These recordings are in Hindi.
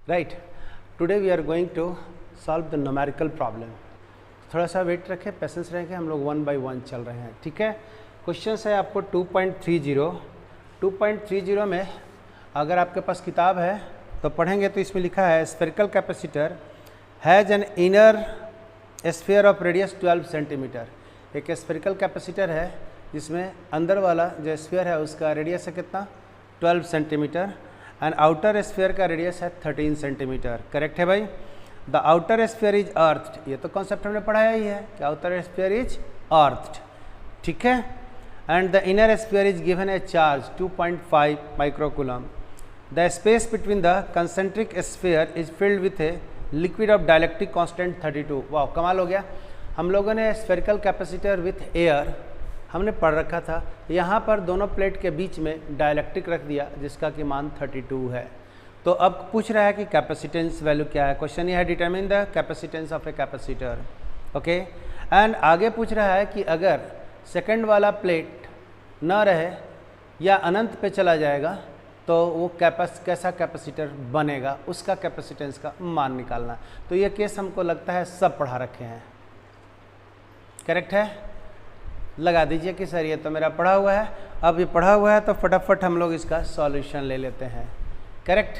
Right. Today we are going to solve the numerical problem. थोड़ा सा वेट रखें, पेशेंस रहेंगे, हम लोग 1 बाय 1 चल रहे हैं, ठीक है। क्वेश्चन है आपको 2.30 में अगर आपके पास किताब है तो पढ़ेंगे तो इसमें लिखा है spherical capacitor has an inner sphere of radius 12 centimetre. एक स्फेरिकल कैपेसिटर है जिसमें अंदर वाला जो स्फीयर है उसका रेडियस है कितना, 12 सेंटीमीटर, एंड आउटर स्फीयर का रेडियस है 13 सेंटीमीटर। करेक्ट है भाई। द आउटर स्फीयर इज अर्थड, ये तो कॉन्सेप्ट हमने पढ़ाया ही है कि आउटर स्फीयर इज अर्थड, ठीक है। And the inner sphere is given A charge 2.5 microcoulomb. The space between the concentric sphere is filled with a liquid of dielectric constant 32। वाह, कमाल हो गया। हम लोगों ने स्फेरिकल कैपेसिटर विथ एयर हमने पढ़ रखा था, यहाँ पर दोनों प्लेट के बीच में डाइलेक्ट्रिक रख दिया जिसका कि मान 32 है। तो अब पूछ रहा है कि कैपेसिटेंस वैल्यू क्या है। क्वेश्चन ये है determine the capacitance of a capacitor, okay. And आगे पूछ रहा है कि अगर सेकंड वाला प्लेट ना रहे या अनंत पे चला जाएगा तो वो कैसा कैपेसिटर बनेगा, उसका कैपेसिटेंस का मान निकालना। तो ये केस हमको लगता है सब पढ़ा रखे हैं, करेक्ट है। लगा दीजिए कि सर ये तो मेरा पढ़ा हुआ है। अब ये पढ़ा हुआ है तो फटाफट हम लोग इसका सॉल्यूशन ले लेते हैं, करेक्ट।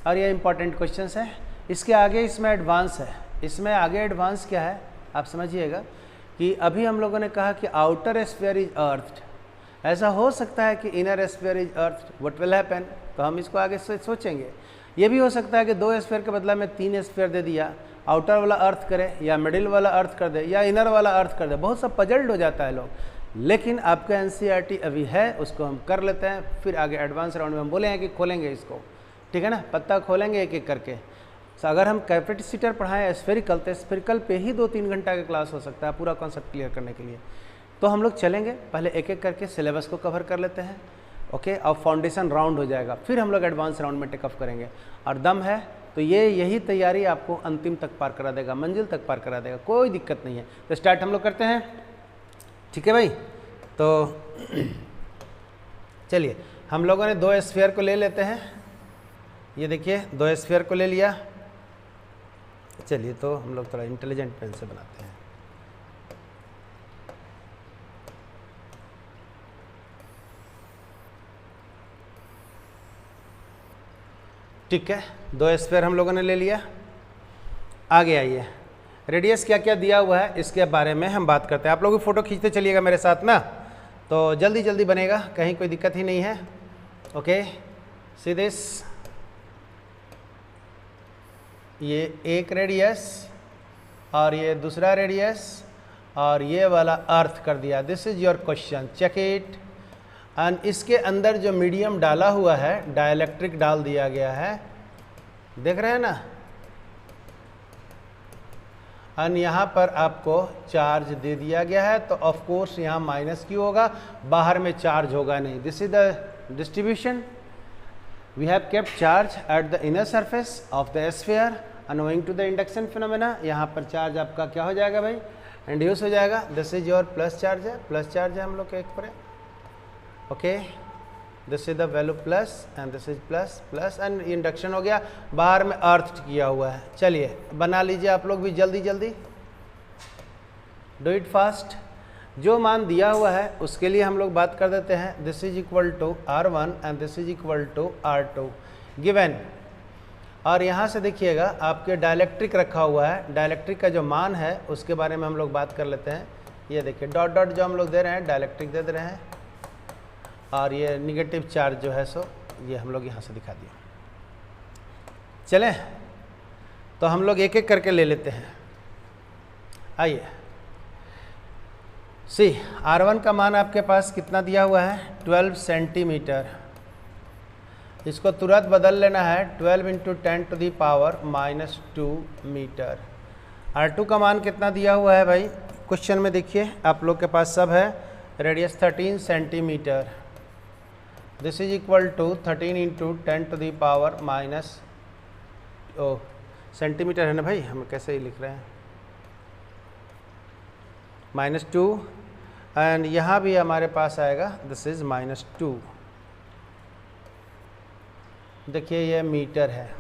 और ये इंपॉर्टेंट क्वेश्चन है। इसके आगे इसमें एडवांस है। इसमें आगे एडवांस क्या है आप समझिएगा कि अभी हम लोगों ने कहा कि आउटर स्फीयर इज अर्थड, ऐसा हो सकता है कि inner sphere is earthed, what will happen, तो हम इसको आगे से सोचेंगे। ये भी हो सकता है कि 2 स्फीयर के बदला में 3 स्फीयर दे दिया, आउटर वाला अर्थ करे या मिडिल वाला अर्थ कर दे या इनर वाला अर्थ कर दे, बहुत सा पजल्ड हो जाता है लोग। लेकिन आपका एनसीईआरटी अभी है, उसको हम कर लेते हैं, फिर आगे एडवांस राउंड में हम बोले हैं कि खोलेंगे इसको, ठीक है ना, पत्ता खोलेंगे एक एक करके। तो अगर हम कैपेसिटर पढ़ाएं स्फेरिकल तो स्फेरिकल पे ही 2-3 घंटा का क्लास हो सकता है पूरा कॉन्सेप्ट क्लियर करने के लिए। तो हम लोग चलेंगे, पहले एक एक करके सिलेबस को कवर कर लेते हैं, ओके। और फाउंडेशन राउंड हो जाएगा, फिर हम लोग एडवांस राउंड में टेकअप करेंगे। और दम है तो यही तैयारी आपको अंतिम तक पार करा देगा, मंजिल तक पार करा देगा, कोई दिक्कत नहीं है। तो स्टार्ट हम लोग करते हैं, ठीक है भाई। तो चलिए हम लोगों ने 2 स्फीयर को ले लेते हैं। ये देखिए 2 स्फीयर को ले लिया। चलिए तो हम लोग थोड़ा इंटेलिजेंट पेन से बनाते हैं। ठीक है, 2 स्फीयर हम लोगों ने ले लिया। आगे आइए, रेडियस क्या क्या दिया हुआ है इसके बारे में हम बात करते हैं। आप लोग भी फोटो खींचते चलिएगा मेरे साथ ना, तो जल्दी जल्दी बनेगा, कहीं कोई दिक्कत ही नहीं है, ओके। सी दिस, ये एक रेडियस और ये दूसरा रेडियस और ये वाला अर्थ कर दिया। This is your question, check it. And इसके अंदर जो मीडियम डाला हुआ है डाइलेक्ट्रिक डाल दिया गया है, देख रहे हैं ना। एंड यहाँ पर आपको चार्ज दे दिया गया है, तो ऑफ कोर्स यहाँ माइनस क्यू होगा, बाहर में चार्ज होगा नहीं। This is the distribution. We have kept charge at the inner surface of the sphere and owing to the induction phenomena. यहाँ पर चार्ज आपका क्या हो जाएगा भाई, इंड्यूस हो जाएगा। This is your plus charge है, प्लस चार्ज है हम लोग के एक पर, okay. This is the value plus and this is plus plus and induction हो गया, बाहर में अर्थ किया हुआ है। चलिए बना लीजिए आप लोग भी जल्दी जल्दी, डू इट फास्ट। जो मान दिया हुआ है उसके लिए हम लोग बात कर देते हैं। This is equal to R1 and this is equal to R2 given. और यहाँ से देखिएगा आपके डाइलेक्ट्रिक रखा हुआ है, डाइलेक्ट्रिक का जो मान है उसके बारे में हम लोग बात कर लेते हैं। ये देखिए डॉट डॉट जो हम लोग दे रहे हैं डाइलेक्ट्रिक दे रहे हैं, और ये निगेटिव चार्ज जो है सो ये हम लोग यहाँ से दिखा दिया। चलें तो हम लोग एक एक करके ले लेते हैं। आइए, सी R1 का मान आपके पास कितना दिया हुआ है, 12 सेंटीमीटर। इसको तुरंत बदल लेना है, 12 × 10⁻⁻² मीटर। R2 का मान कितना दिया हुआ है भाई, क्वेश्चन में देखिए आप लोग के पास सब है, radius 13 centimetre. This is equal to 13 × 10⁻⁻, centimetre है ना भाई, हम कैसे ही लिख रहे हैं, -2। एंड यहाँ भी हमारे पास आएगा, दिस इज -2। देखिए ये मीटर है।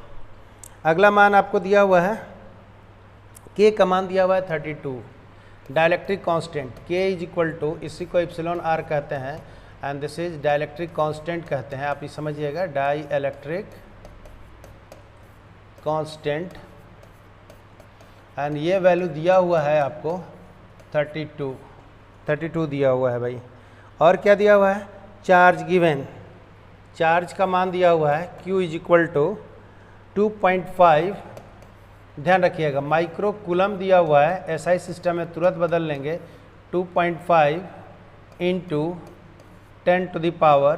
अगला मान आपको दिया हुआ है, के का मान दिया हुआ है 32, डाइलेक्ट्रिक कांस्टेंट के इज इक्वल टू, इसी को एप्सिलॉन आर कहते हैं and this is dielectric constant कहते हैं, आप ये समझिएगा, डाई इलेक्ट्रिक कांस्टेंट एंड ये वैल्यू दिया हुआ है आपको 32 दिया हुआ है भाई। और क्या दिया हुआ है, चार्ज गिवन, चार्ज का मान दिया हुआ है Q इज इक्वल टू 2.5, ध्यान रखिएगा माइक्रो कूलम दिया हुआ है, एसआई सिस्टम में तुरंत बदल लेंगे, 2.5 into 10 to the power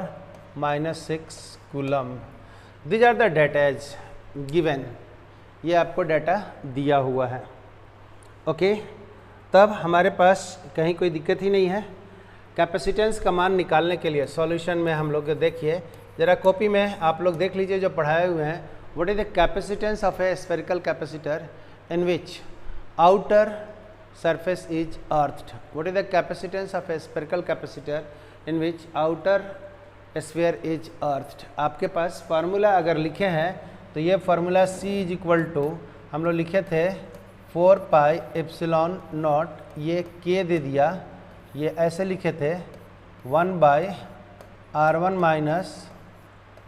-6 coulomb. These are the data as given, ये आपको डाटा दिया हुआ है। ओके, तब हमारे पास कहीं कोई दिक्कत ही नहीं है। कैपेसिटेंस का मान निकालने के लिए सॉल्यूशन में हम लोग देखिए, ज़रा कॉपी में आप लोग देख लीजिए जो पढ़ाए हुए हैं, what is the capacitance of A spherical capacitor in which outer surface is earthed. What is the capacitance of a spherical capacitor in which outer sphere is earthed? आपके पास फार्मूला अगर लिखे हैं तो ये formula C is equal to, हम लोग लिखे थे 4 पाई एप्सिलॉन नॉट, ये K दे दिया, ये ऐसे लिखे थे 1 by R1 minus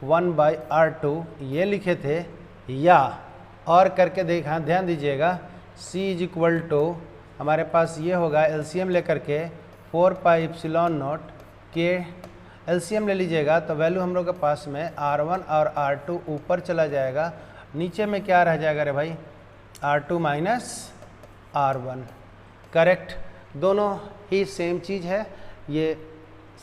1 by R2, ये लिखे थे, या और करके देखा, ध्यान दीजिएगा, C इज इक्वल टू हमारे पास ये होगा एलसीएम लेकर के 4 पाई एप्सिलॉन नॉट के, एलसीएम ले लीजिएगा तो वैल्यू हम लोग के पास में R1 और R2 ऊपर चला जाएगा, नीचे में क्या रह जाएगा रे भाई, R2 माइनस R1। करेक्ट, दोनों ही सेम चीज़ है, ये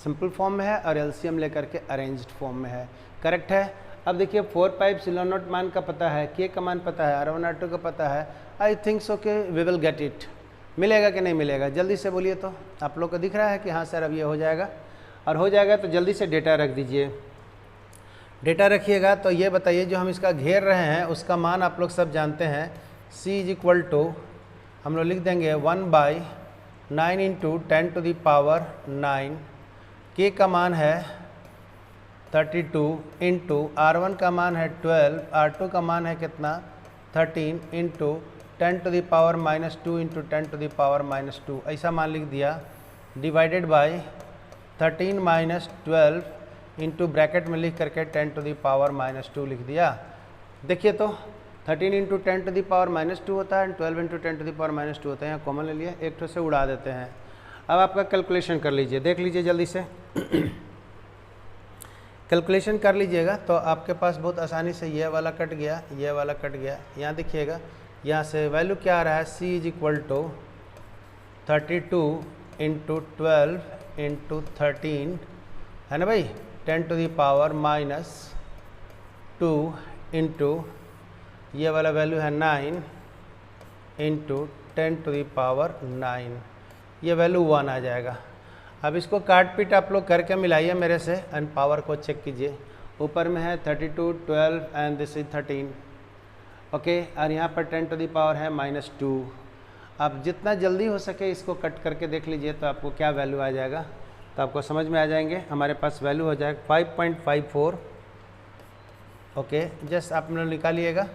सिंपल फॉर्म में है और एलसीएम लेकर के अरेंज्ड फॉर्म में है। करेक्ट है। अब देखिए 4 पाई एप्सिलॉन नॉट मान का पता है, के का मान पता है, R1 R2 का पता है, आई थिंक सो के वी विल गेट इट। मिलेगा कि नहीं मिलेगा, जल्दी से बोलिए। तो आप लोग को दिख रहा है कि हाँ सर अब ये हो जाएगा, और हो जाएगा तो जल्दी से डेटा रख दीजिए। डेटा रखिएगा तो ये बताइए जो हम इसका घेर रहे हैं उसका मान आप लोग सब जानते हैं, C इज इक्वल टू हम लोग लिख देंगे 1 by 9 into 10 to the power 9, के का मान है 32 इंटू R1 का मान है 12, R2 का मान है कितना 13 into 10 to the power -2 into 10 to the power -2, ऐसा मान लिख दिया, divided by 13 minus 12 into bracket में लिख करके 10 टू दी पावर -2 लिख दिया। देखिए तो 13 इंटू 10 टू दी पावर -2 होता है, 12 इंटू 10 टू दी पावर -2 होता है, यहाँ कॉमन ले लिए, एक ठो से उड़ा देते हैं। अब आपका कैलकुलेशन कर लीजिए, देख लीजिए जल्दी से कैलकुलेशन कर लीजिएगा तो आपके पास बहुत आसानी से ये वाला कट गया, ये वाला कट गया, यहाँ देखिएगा, यहाँ से वैल्यू क्या आ रहा है, C is equal to 32 into 12 into 13 है ना भाई, 10 टू दी पावर -2 इंटू ये वाला वैल्यू है 9 इंटू 10 टू दी पावर 9, ये वैल्यू 1 आ जाएगा। अब इसको काट पीट आप लोग करके मिलाइए मेरे से एंड पावर को चेक कीजिए। ऊपर में है 32, 12 एंड दिस इज 13, ओके, और यहाँ पर 10 टू दी पावर है -2। आप जितना जल्दी हो सके इसको कट करके देख लीजिए तो आपको क्या वैल्यू आ जाएगा, तो आपको समझ में आ जाएंगे। हमारे पास वैल्यू हो जाएगा 5.54, ओके, जस्ट आप लोग निकालिएगा,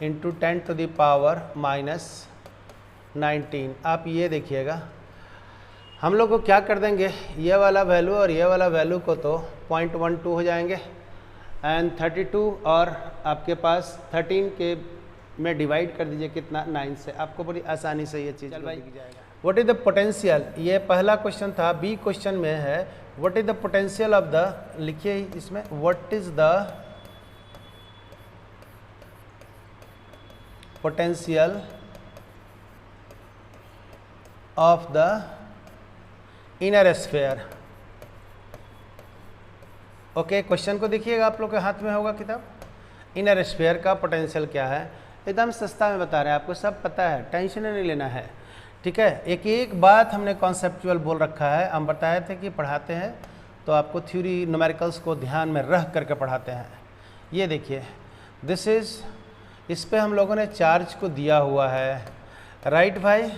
इंटू 10 टू दी पावर -19। आप ये देखिएगा, हम लोग को क्या कर देंगे, ये वाला वैल्यू और ये वाला वैल्यू को तो 0.12 हो जाएंगे एंड 32 और आपके पास 13 के में डिवाइड कर दीजिए कितना, 9 से, आपको बड़ी आसानी से ये चीज़ दिख जाएगा। व्हाट इज द पोटेंशियल, ये पहला क्वेश्चन था, बी क्वेश्चन में है what is the potential of the, लिखिए इसमें, what is the potential of the inner sphere. Okay, question को देखिएगा, आप लोग के हाथ में होगा किताब, इनर स्फीयर का पोटेंशियल क्या है, एकदम सस्ता में बता रहे हैं, आपको सब पता है, टेंशन नहीं लेना है, ठीक है। एक एक बात हमने कॉन्सेप्चुअल बोल रखा है, हम बताए थे कि पढ़ाते हैं तो आपको थ्योरी न्यूमेरिकल्स को ध्यान में रख करके पढ़ाते हैं। ये देखिए, दिस इज़, इस पे हम लोगों ने चार्ज को दिया हुआ है, राइट भाई,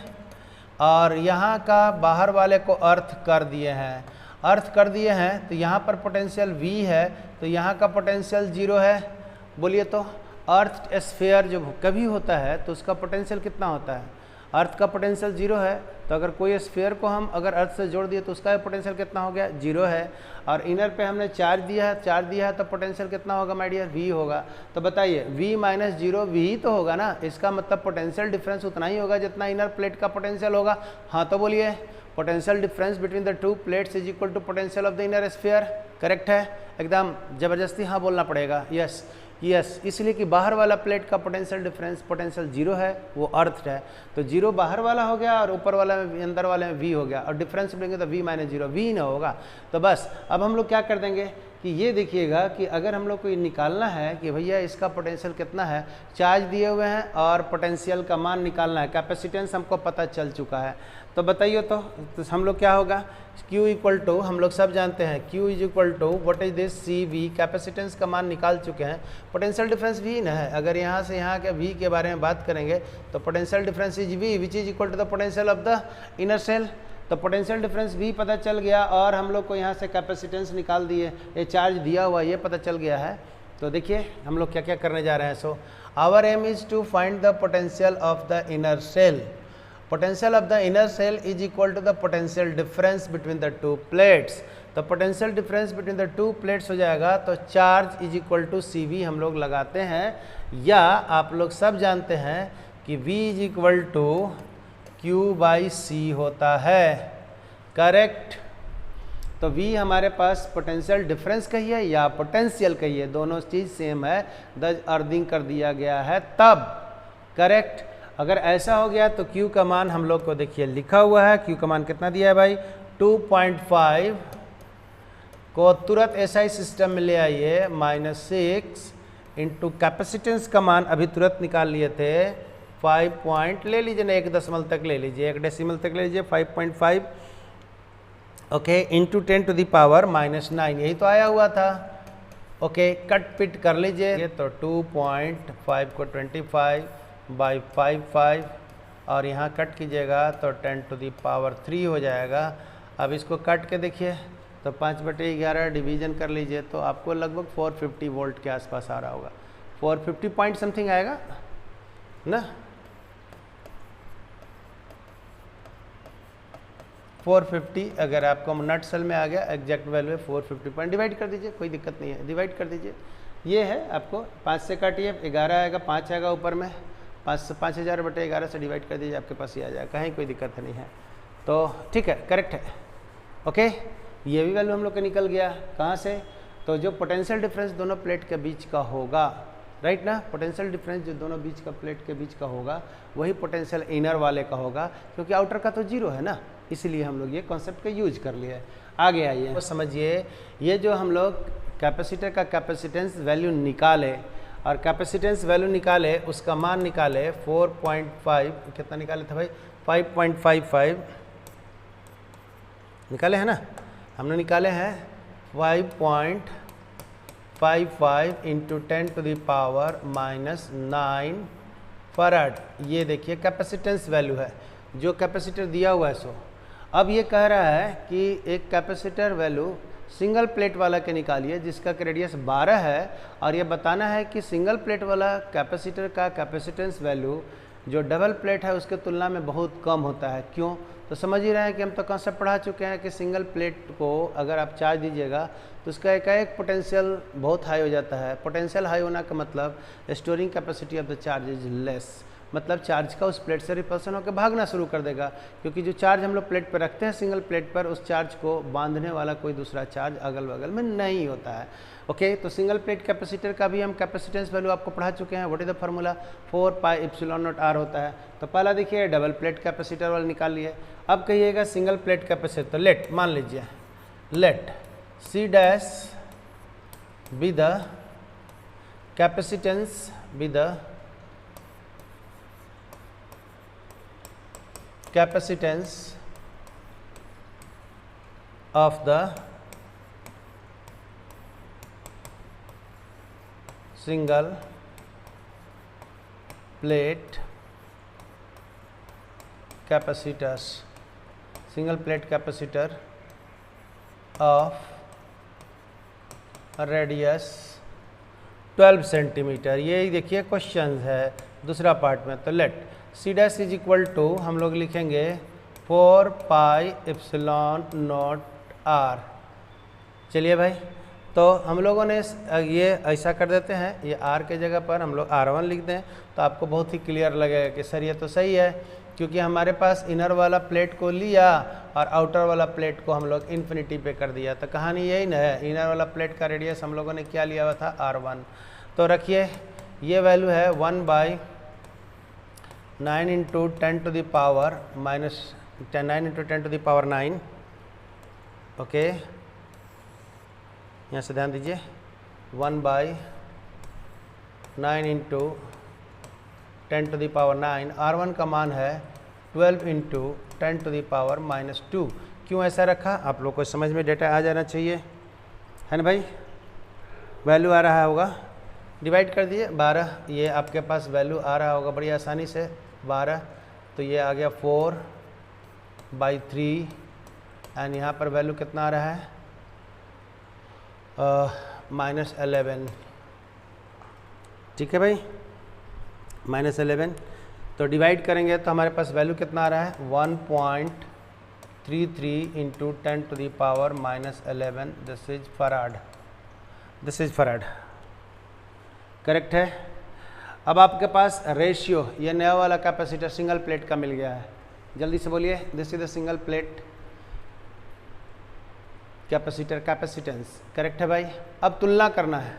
और यहाँ का बाहर वाले को अर्थ कर दिए हैं, अर्थ कर दिए हैं तो यहाँ पर पोटेंशियल V है, तो यहाँ का पोटेंशियल 0 है, बोलिए तो, अर्थ स्फीयर जो कभी होता है तो उसका पोटेंशियल कितना होता है, अर्थ का पोटेंशियल 0 है, तो अगर कोई स्फीयर को हम अगर अर्थ से जोड़ दिए तो उसका पोटेंशियल कितना हो गया, 0 है। और इनर पे हमने चार्ज दिया है तो पोटेंशियल कितना होगा माय डियर, v होगा। तो बताइए v माइनस 0 v ही तो होगा ना, इसका मतलब पोटेंशियल डिफरेंस उतना ही होगा जितना इनर प्लेट का पोटेंशियल होगा। हाँ तो बोलिए, potential difference between the two plates is equal to potential of the inner sphere. Correct है, एकदम ज़बरदस्ती हाँ बोलना पड़ेगा, यस यस, इसलिए कि बाहर वाला प्लेट का पोटेंशियल डिफरेंस पोटेंशियल 0 है, वो अर्थ है, तो 0 बाहर वाला हो गया और ऊपर वाला में अंदर वाले में v हो गया, और डिफरेंस लेंगे तो v माइनस 0 v ना होगा। तो बस अब हम लोग क्या कर देंगे कि ये देखिएगा कि अगर हम लोग को ये निकालना है कि भैया इसका पोटेंशियल कितना है, चार्ज दिए हुए हैं और पोटेंशियल का मान निकालना है, कैपेसिटेंस हमको पता चल चुका है, तो बताइए तो हम लोग क्या होगा, Q इक्वल टू, हम लोग सब जानते हैं Q is equal to what is this CV, capacitance का मान निकाल चुके हैं, पोटेंशियल डिफरेंस V ना है। अगर यहाँ से यहाँ के V के बारे में बात करेंगे तो potential difference is V which is equal to the potential of the inner cell. तो पोटेंशियल डिफरेंस V पता चल गया और हम लोग को यहाँ से कैपेसिटेंस निकाल दिए, ये चार्ज दिया हुआ ये पता चल गया है। तो देखिए हम लोग क्या क्या करने जा रहे हैं। So our aim is to find the potential of the inner cell. Potential of the inner cell is equal to the potential difference between the two plates। तो potential difference between the two plates हो जाएगा, तो charge is equal to CV हम लोग लगाते हैं, या आप लोग सब जानते हैं कि V is equal to Q by C होता है। करेक्ट, तो V हमारे पास पोटेंशियल डिफरेंस कहिए या पोटेंशियल कहिए, दोनों चीज़ सेम है, द अर्थिंग कर दिया गया है तब। करेक्ट, अगर ऐसा हो गया तो Q का मान हम लोग को देखिए लिखा हुआ है, Q का मान कितना दिया है भाई, 2.5 को तुरंत SI सिस्टम में ले आइए, -6 इंटू कैपेसिटेंस का मान अभी तुरंत निकाल लिए थे 5 पॉइंट, ले लीजिए ना 1 दशमलव तक ले लीजिए, 1 डेसिमल तक ले लीजिए, 5.5 okay, into 10 to the power -9, यही तो आया हुआ था। ओके, कट पिट कर लीजिए, तो 2.5 को 25 बाई 5 और यहाँ कट कीजिएगा तो 10 टू दी पावर 3 हो जाएगा। अब इसको कट के देखिए तो 5/11 डिवीजन कर लीजिए, तो आपको लगभग 450 वोल्ट के आसपास आ रहा होगा, 450 पॉइंट समथिंग आएगा ना, 450 अगर आपको नट सेल में आ गया, एग्जैक्ट वैल्यू 450 पॉइंट, डिवाइड कर दीजिए, कोई दिक्कत नहीं है, डिवाइड कर दीजिए। ये है आपको 5 से काटिए, 11 आएगा, 5 आएगा ऊपर में, 5000/11 से डिवाइड कर दीजिए, आपके पास ही आ जाएगा, कहीं कोई दिक्कत नहीं है। तो ठीक है, करेक्ट है। ओके, ये भी वैल्यू हम लोग का निकल गया, कहाँ से, तो जो पोटेंशियल डिफरेंस दोनों प्लेट के बीच का होगा, राइट ना, पोटेंशियल डिफरेंस जो दोनों बीच का प्लेट के बीच का होगा वही पोटेंशियल इनर वाले का होगा, क्योंकि आउटर का तो 0 है ना, इसलिए हम लोग ये कॉन्सेप्ट का यूज कर लिए। आगे आइए, तो समझिए, ये जो हम लोग कैपेसिटर का कैपेसिटेंस वैल्यू निकाले और कैपेसिटेंस वैल्यू निकाले, उसका मान निकाले 4.5, कितना निकाले थे भाई, 5.55 निकाले हैं ना, हमने निकाले हैं 5.55 इंटू 10 टू दी पावर -9 फराड। ये देखिए कैपेसिटेंस वैल्यू है जो कैपेसिटर दिया हुआ है। सो अब ये कह रहा है कि एक कैपेसिटर वैल्यू सिंगल प्लेट वाला के निकालिए जिसका रेडियस 12 है, और ये बताना है कि सिंगल प्लेट वाला कैपेसिटर का कैपेसिटेंस वैल्यू जो डबल प्लेट है उसके तुलना में बहुत कम होता है। क्यों, तो समझ ही रहे हैं कि हम तो कॉन्सेप्ट पढ़ा चुके हैं कि सिंगल प्लेट को अगर आप चार्ज दीजिएगा तो उसका एक पोटेंशियल बहुत हाई हो जाता है। पोटेंशियल हाई होना का मतलब storing capacity of the charge is less, मतलब चार्ज का उस प्लेट से रिपल्सन होकर भागना शुरू कर देगा, क्योंकि जो चार्ज हम लोग प्लेट पर रखते हैं सिंगल प्लेट पर, उस चार्ज को बांधने वाला कोई दूसरा चार्ज अगल बगल में नहीं होता है। ओके, तो सिंगल प्लेट कैपेसिटर का भी हम कैपेसिटेंस वैल्यू आपको पढ़ा चुके हैं, what is the formula, 4πε0r होता है। तो पहला देखिए डबल प्लेट कैपेसिटर वाला निकाल लिए। अब कहिएगा सिंगल प्लेट कैपेसिटर, तो लेट मान लीजिए, let C dash be the capacitance be the capacitance of the single plate capacitors, single plate capacitor of radius 12 centimetre. ये देखिए क्वेश्चन है दूसरा पार्ट में। तो let C dash is equal to हम लोग लिखेंगे 4 पाई एप्सिलॉन नॉट आर। चलिए भाई, तो हम लोगों ने ये ऐसा कर देते हैं, ये आर के जगह पर हम लोग R1 लिख दें तो आपको बहुत ही क्लियर लगेगा कि सर ये तो सही है, क्योंकि हमारे पास इनर वाला प्लेट को लिया और आउटर वाला प्लेट को हम लोग इन्फिनिटी पे कर दिया। तो कहानी यही ना है, इनर वाला प्लेट का रेडियस हम लोगों ने क्या लिया हुआ था, R1। तो रखिए ये वैल्यू है 1/9 into 10 to the power minus 9 into 10 to the power 9। Okay, यहाँ से ध्यान दीजिए 1/9 into 10 to the power 9। R1 का मान है 12 इंटू 10 टू द पावर -2। क्यों ऐसा रखा, आप लोग को समझ में डेटा आ जाना चाहिए, है ना भाई। वैल्यू आ रहा होगा, डिवाइड कर दिए 12, ये आपके पास वैल्यू आ रहा होगा बड़ी आसानी से 12। तो ये आ गया 4/3 एंड यहाँ पर वैल्यू कितना आ रहा है, -11। ठीक है भाई, -11। तो डिवाइड करेंगे तो हमारे पास वैल्यू कितना आ रहा है, 1.33 into 10 to the power -11। This is farad, this is farad, correct है। अब आपके पास रेशियो, ये नया वाला कैपेसिटर सिंगल प्लेट का मिल गया है, जल्दी से बोलिए, this is the single plate capacitor capacitance, correct है भाई। अब तुलना करना है,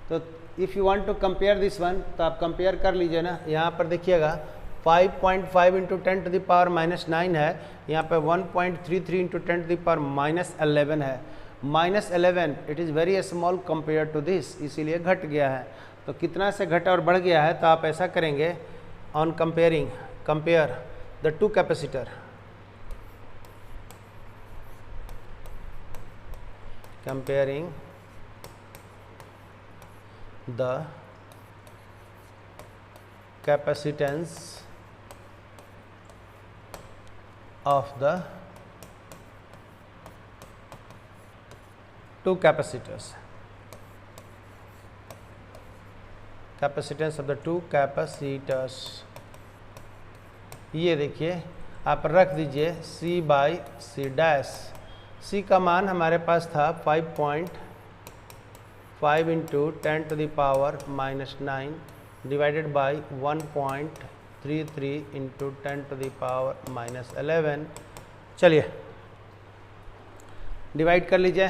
तो if you want to compare this one तो आप कंपेयर कर लीजिए ना। यहाँ पर देखिएगा 5.5 इंटू 10 टू द पावर -9 है, यहाँ पे 1.33 इंटू 10 टू द पावर -11 है। -11 it is very small compare to this, इसीलिए घट गया है। तो कितना से घटा और बढ़ गया है, तो आप ऐसा करेंगे on comparing, compare the two capacitor, comparing the capacitance of the two capacitors, capacitance of the two capacitors। ये देखिए आप रख दीजिए C/C डैश। C का मान हमारे पास था 5.5 into 10 to the power -9 divided by 1.33 into 10 to the power -11। चलिए डिवाइड कर लीजिए,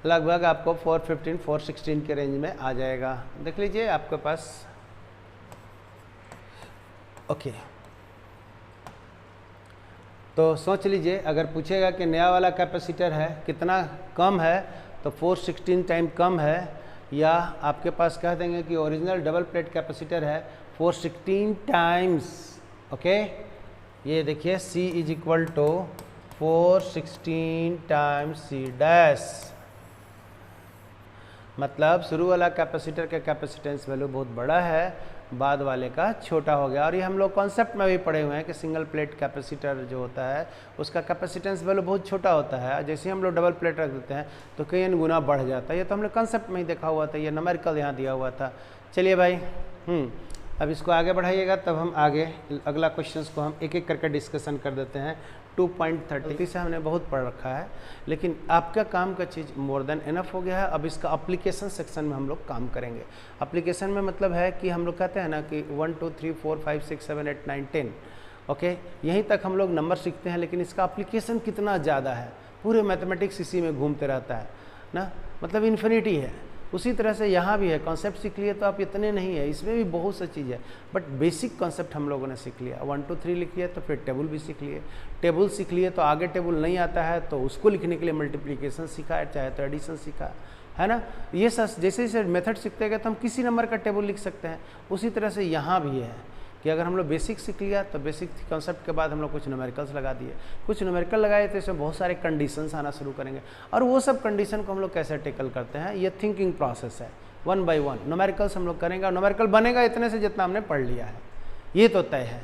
लगभग आपको 415 416 के रेंज में आ जाएगा। देख लीजिए आपके पास, ओके। तो सोच लीजिए, अगर पूछेगा कि नया वाला कैपेसिटर है कितना कम है, तो 416 टाइम कम है, या आपके पास कह देंगे कि ओरिजिनल डबल प्लेट कैपेसिटर है 416 टाइम्स। ओके, ये देखिए C is equal to 416 times C dash, मतलब शुरू वाला कैपेसिटर का कैपेसिटेंस वैल्यू बहुत बड़ा है, बाद वाले का छोटा हो गया। और ये हम लोग कॉन्सेप्ट में भी पढ़े हुए हैं कि सिंगल प्लेट कैपेसिटर जो होता है उसका कैपेसिटेंस वैल्यू बहुत छोटा होता है, जैसे हम लोग डबल प्लेट रख देते हैं तो कई गुना बढ़ जाता है। ये तो हमने कॉन्सेप्ट में ही देखा हुआ था, ये न्यूमेरिकल यहाँ दिया हुआ था। चलिए भाई, अब इसको आगे बढ़ाइएगा, तब हम आगे अगला क्वेश्चंस को हम एक एक करके डिस्कशन कर देते हैं। 2.30 से हमने बहुत पढ़ रखा है, लेकिन आपका काम का चीज़ मोर देन इनफ हो गया है। अब इसका एप्लीकेशन सेक्शन में हम लोग काम करेंगे। एप्लीकेशन में मतलब है कि हम लोग कहते हैं ना कि 1 2 3 4 5 6 7 8 9 10, ओके, यहीं तक हम लोग नंबर सीखते हैं, लेकिन इसका एप्लीकेशन कितना ज़्यादा है, पूरे मैथमेटिक्स इसी में घूमते रहता है ना, मतलब इन्फिनिटी है। उसी तरह से यहाँ भी है, कॉन्सेप्ट सीख लिए तो आप इतने नहीं है, इसमें भी बहुत सा चीज़ है, बट बेसिक कॉन्सेप्ट हम लोगों ने सीख लिया। 1 2 3 लिख लिया तो फिर टेबल भी सीख लिए, टेबल सीख लिए तो आगे टेबल नहीं आता है तो उसको लिखने के लिए मल्टीप्लिकेशन सीखा है, चाहे तो एडिशन सीखा है ना। ये सब जैसे जैसे मेथड सीखते गए तो हम किसी नंबर का टेबल लिख सकते हैं। उसी तरह से यहाँ भी है कि अगर हम लोग बेसिक सीख लिया तो बेसिक कॉन्सेप्ट के बाद हम लोग कुछ न्यूमेरिकल्स लगा दिए, कुछ न्यूमेरिकल लगाए तो इसमें बहुत सारे कंडीशंस आना शुरू करेंगे, और वो सब कंडीशन को हम लोग कैसे टेकल करते हैं, ये थिंकिंग प्रोसेस है। 1 बाय 1 न्यूमेरिकल्स हम लोग करेंगे, और न्यूमेरिकल बनेगा इतने से जितना हमने पढ़ लिया है, ये तो तय है।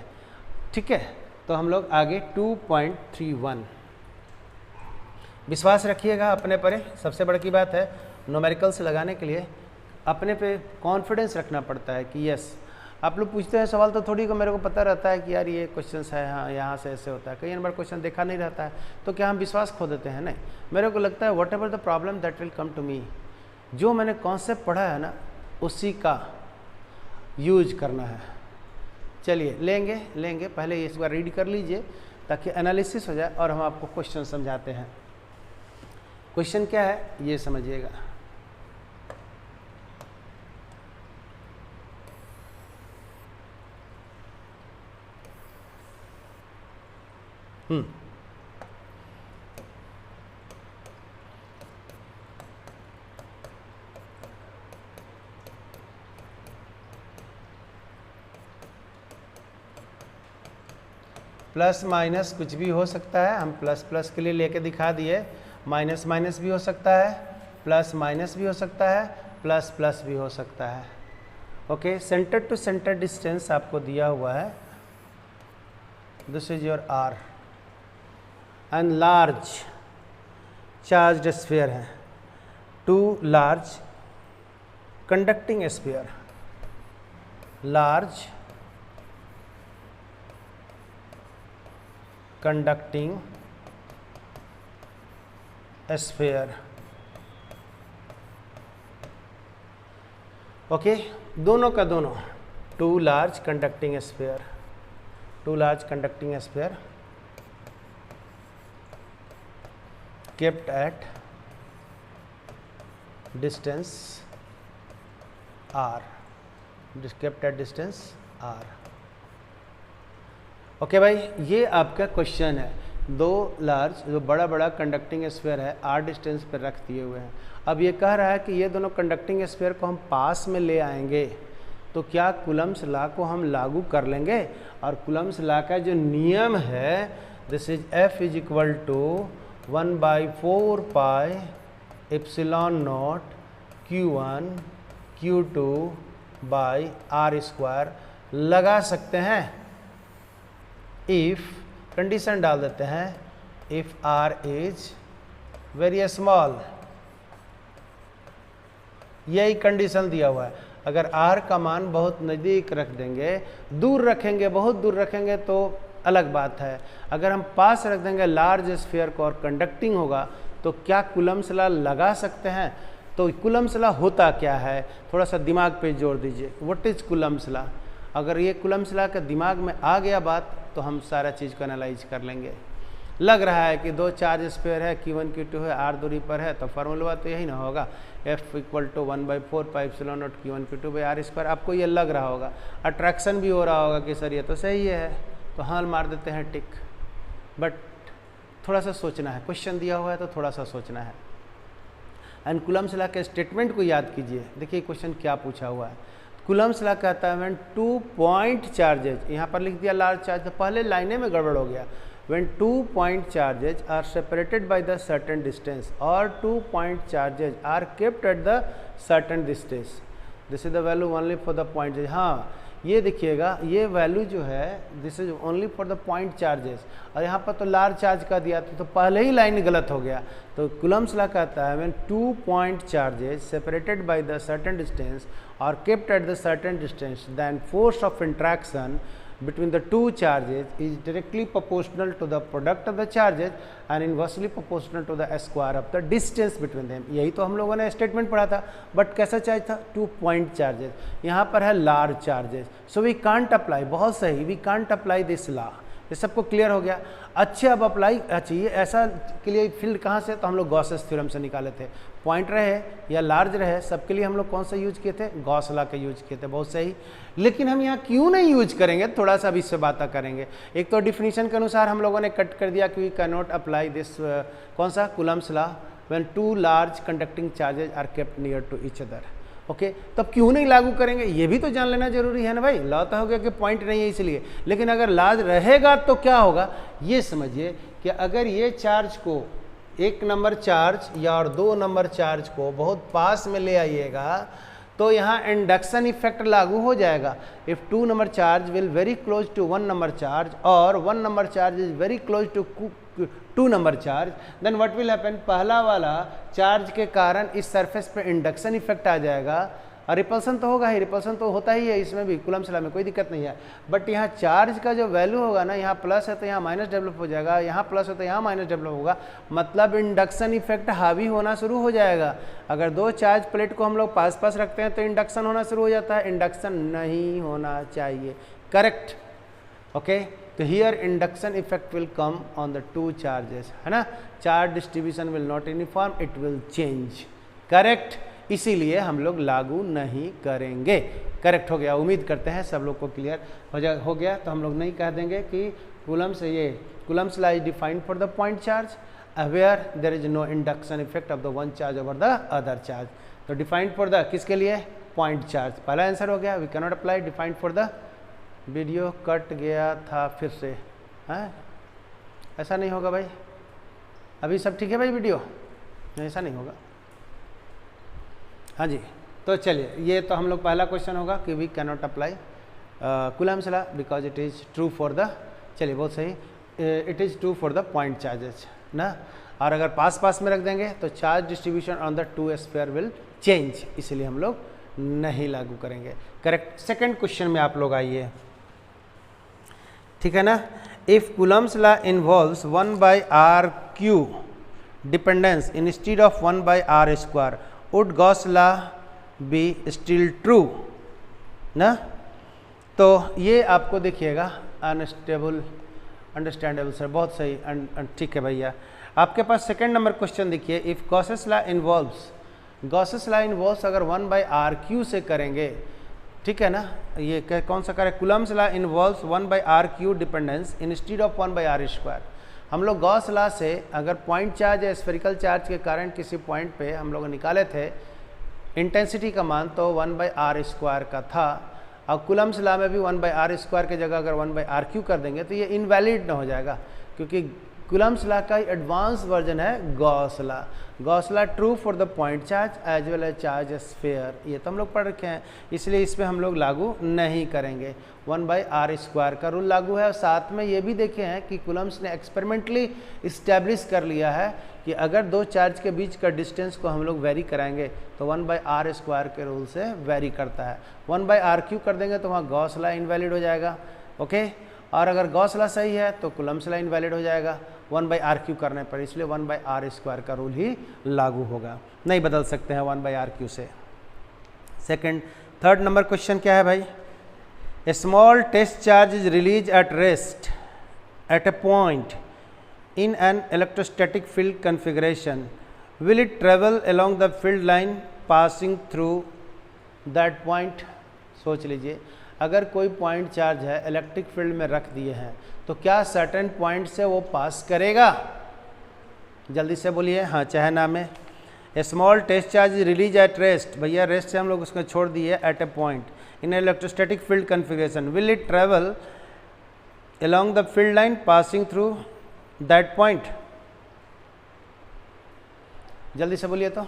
ठीक है, तो हम लोग आगे 2.31 विश्वास रखिएगा अपने पर। सबसे बड़ी बात है न्यूमेरिकल्स लगाने के लिए अपने पे कॉन्फिडेंस रखना पड़ता है कि यस, आप लोग पूछते हैं सवाल तो थोड़ी को मेरे को पता रहता है कि यार ये क्वेश्चन है, हाँ यहाँ से ऐसे होता है, कई बार क्वेश्चन देखा नहीं रहता है तो क्या हम विश्वास खो देते हैं? नहीं, मेरे को लगता है whatever the problem that will come to me, जो मैंने कॉन्सेप्ट पढ़ा है ना उसी का यूज करना है। चलिए लेंगे पहले इस बार रीड कर लीजिए ताकि एनालिसिस हो जाए और हम आपको क्वेश्चन समझाते हैं। क्वेश्चन क्या है ये समझिएगा। प्लस माइनस कुछ भी हो सकता है, हम प्लस प्लस के लिए लेके दिखा दिए, माइनस माइनस भी हो सकता है, प्लस माइनस भी हो सकता है, प्लस प्लस भी हो सकता है। Okay, centre to centre distance आपको दिया हुआ है, this is your R and large charged sphere है, two large conducting sphere, large conducting sphere. Okay, दोनों का दोनों, two large conducting sphere, two large conducting sphere kept at distance r, kept at distance r। Okay भाई, ये आपका क्वेश्चन है। दो लार्ज जो बड़ा बड़ा कंडक्टिंग स्फीयर है r डिस्टेंस पर रख दिए हुए हैं। अब ये कह रहा है कि ये दोनों कंडक्टिंग स्फीयर को हम पास में ले आएंगे तो क्या कूलम्स लॉ को हम लागू कर लेंगे? और कूलम्स लॉ का जो नियम है this is F is equal to 1/4 pi epsilon nought Q1 Q2 by R square लगा सकते हैं। इफ़ कंडीशन डाल देते हैं, if R is very small, यही कंडीशन दिया हुआ है। अगर R का मान बहुत नज़दीक रख देंगे, दूर रखेंगे, बहुत दूर रखेंगे तो अलग बात है। अगर हम पास रख देंगे लार्ज स्फीयर को और कंडक्टिंग होगा तो क्या कूलम्स लॉ लगा सकते हैं? तो कूलम्स लॉ होता क्या है, थोड़ा सा दिमाग पे जोर दीजिए। What is Coulomb's law? अगर ये कूलम्स लॉ का दिमाग में आ गया बात तो हम सारा चीज़ को एनालाइज कर लेंगे। लग रहा है कि दो चार्ज स्फीयर है, Q1 Q2 है, R दूरी पर है, तो फार्मूला तो यही ना होगा, F equal to 1/4 pi epsilon nought Q1 Q2 by R square. आपको ये लग रहा होगा, अट्रैक्शन भी हो रहा होगा कि सर ये तो सही है, तो हाँ मार देते हैं टिक। बट थोड़ा सा सोचना है, क्वेश्चन दिया हुआ है तो थोड़ा सा सोचना है। एंड कूलम्स लॉ के स्टेटमेंट को याद कीजिए। देखिए क्वेश्चन क्या पूछा हुआ है। कूलम्स लॉ कहता है व्हेन 2 पॉइंट चार्जेज, यहाँ पर लिख दिया लार्ज चार्ज, तो पहले लाइने में गड़बड़ हो गया। When 2 point charges are separated by the certain distance और 2 point charges are kept at the certain distance, this is the value only for the point. हाँ ये देखिएगा, ये वैल्यू जो है this is only for the point charges, और यहाँ पर तो लार्ज चार्ज का दिया तो पहले ही लाइन गलत हो गया। तो कूलम्स लॉ कहता है when 2 point charges separated by the certain distance और kept at the certain distance, then force of interaction between the two charges is directly proportional to the product of the charges and inversely proportional to the square of the distance between them। यही तो हम लोगों ने स्टेटमेंट पढ़ा था। बट कैसा चार्ज था? 2 पॉइंट चार्जेस, यहाँ पर है large charges, so we can't apply. बहुत सही, we can't apply this law. ये सबको क्लियर हो गया। अच्छे, अब अप्लाई चाहिए ऐसा के लिए फील्ड कहाँ से? तो हम लोग गॉसेस थ्योरम से निकाले थे। पॉइंट रहे या लार्ज रहे, सबके लिए हम लोग कौन सा यूज किए थे? गॉस लॉ का यूज किए थे। बहुत सही। लेकिन हम यहाँ क्यों नहीं यूज करेंगे, थोड़ा सा अभी इससे बात करेंगे। एक तो डिफिनीशन के अनुसार हम लोगों ने कट कर दिया कि we can not apply this कौन सा? Coulomb's law when 2 large conducting charges are kept near to each other. Okay, तब क्यों नहीं लागू करेंगे ये भी तो जान लेना जरूरी है ना भाई। लॉ तो हो गया कि पॉइंट नहीं है इसलिए, लेकिन अगर लार्ज रहेगा तो क्या होगा ये समझिए कि अगर ये चार्ज को 1 नंबर चार्ज या और 2 नंबर चार्ज को बहुत पास में ले आइएगा तो यहाँ इंडक्शन इफेक्ट लागू हो जाएगा। If 2 number charge will very close to 1 number charge और 1 number charge is very close to 2 number charge, then what will happen? पहला वाला चार्ज के कारण इस सरफेस पे इंडक्शन इफेक्ट आ जाएगा और रिपल्सन तो होगा ही, रिपल्सन तो होता ही है इसमें भी, कूलम्ब्स लॉ में कोई दिक्कत नहीं है। बट यहाँ चार्ज का जो वैल्यू होगा ना, यहाँ प्लस है तो यहाँ माइनस डेवलप हो जाएगा, यहाँ प्लस है तो यहाँ माइनस डेवलप होगा, मतलब इंडक्शन इफेक्ट हावी होना शुरू हो जाएगा। अगर दो चार्ज प्लेट को हम लोग पास पास रखते हैं तो इंडक्शन होना शुरू हो जाता है, इंडक्शन नहीं होना चाहिए। Correct, okay. तो here induction effect will come on the two charges, है ना। Charge distribution will not uniform, it will change. Correct, इसीलिए हम लोग लागू नहीं करेंगे। करेक्ट हो गया, उम्मीद करते हैं सब लोग को क्लियर हो गया। तो हम लोग नहीं कह देंगे कि Coulomb's law is defined for the point charge where there is no induction effect of the one charge over the other charge. तो डिफाइंड फॉर द किसके लिए, पॉइंट चार्ज। पहला आंसर हो गया, we can not apply defined for the, video cut गया था फिर से, हाँ ऐसा नहीं होगा भाई, अभी सब ठीक है भाई वीडियो, ऐसा नहीं होगा। हाँ जी, तो चलिए ये तो हम लोग पहला क्वेश्चन होगा कि we can not apply Coulomb's law because it is true for the, चलिए बहुत सही, it is true for the point charges ना। और अगर पास पास में रख देंगे तो charge distribution on the two sphere will change, इसलिए हम लोग नहीं लागू करेंगे। करेक्ट। सेकेंड क्वेश्चन में आप लोग आइए, ठीक है ना। If Coulomb's law involves 1/r³ dependence instead of 1/r², would Gauss law be still true ना। तो ये आपको देखिएगा अनस्टेबल, अंडरस्टैंडेबल सर, बहुत सही, ठीक है भैया। आपके पास सेकंड नंबर क्वेश्चन देखिए, if Gauss's law involves, Gauss's law involves अगर 1/r³ से करेंगे, ठीक है ना, ये कौन सा करें, Coulomb's law involves 1/r³ dependence instead of 1/r²। हम लोग गॉस लॉ से अगर पॉइंट चार्ज या स्फेरिकल चार्ज के कारण किसी पॉइंट पे हम लोग निकाले थे इंटेंसिटी का मान, तो 1/r² का था। और कूलम्ब्स लॉ में भी 1/r² की जगह अगर 1/r³ कर देंगे तो ये इनवैलिड ना हो जाएगा, क्योंकि कूलम्ब्स लॉ का एडवांस वर्जन है Gauss law. Gauss law true for the point charge as well as charge sphere, ये तो हम लोग पढ़ रखे हैं, इसलिए इस पर हम लोग लागू नहीं करेंगे। 1/r² का रूल लागू है। और साथ में ये भी देखे हैं कि कूलम्ब्स ने एक्सपेरिमेंटली इस्टेब्लिश कर लिया है कि अगर दो चार्ज के बीच का डिस्टेंस को हम लोग वेरी कराएंगे तो 1/r² के रूल से वेरी करता है। 1/r³ कर देंगे तो वहाँ गॉस लॉ इनवैलिड हो जाएगा, ओके। और अगर गॉस लॉ सही है तो कूलम्ब्स लॉ इनवैलिड हो जाएगा 1/r³ करने पर, इसलिए 1/r² का रूल ही लागू होगा, नहीं बदल सकते हैं 1/r³ से। थर्ड नंबर क्वेश्चन क्या है भाई, a small test charge is release at rest at a point in an electrostatic field configuration, will it travel along the field line passing through that point? सोच लीजिए, अगर कोई पॉइंट चार्ज है इलेक्ट्रिक फील्ड में रख दिए हैं तो क्या सर्टेन पॉइंट से वो पास करेगा? जल्दी से बोलिए, हाँ चाहे ना में। A small test charge release at rest, भैया रेस्ट से हम लोग उसको छोड़ दिए, at a point in electrostatic field configuration, will it travel along the field line passing through that point? जल्दी से बोलिए। तो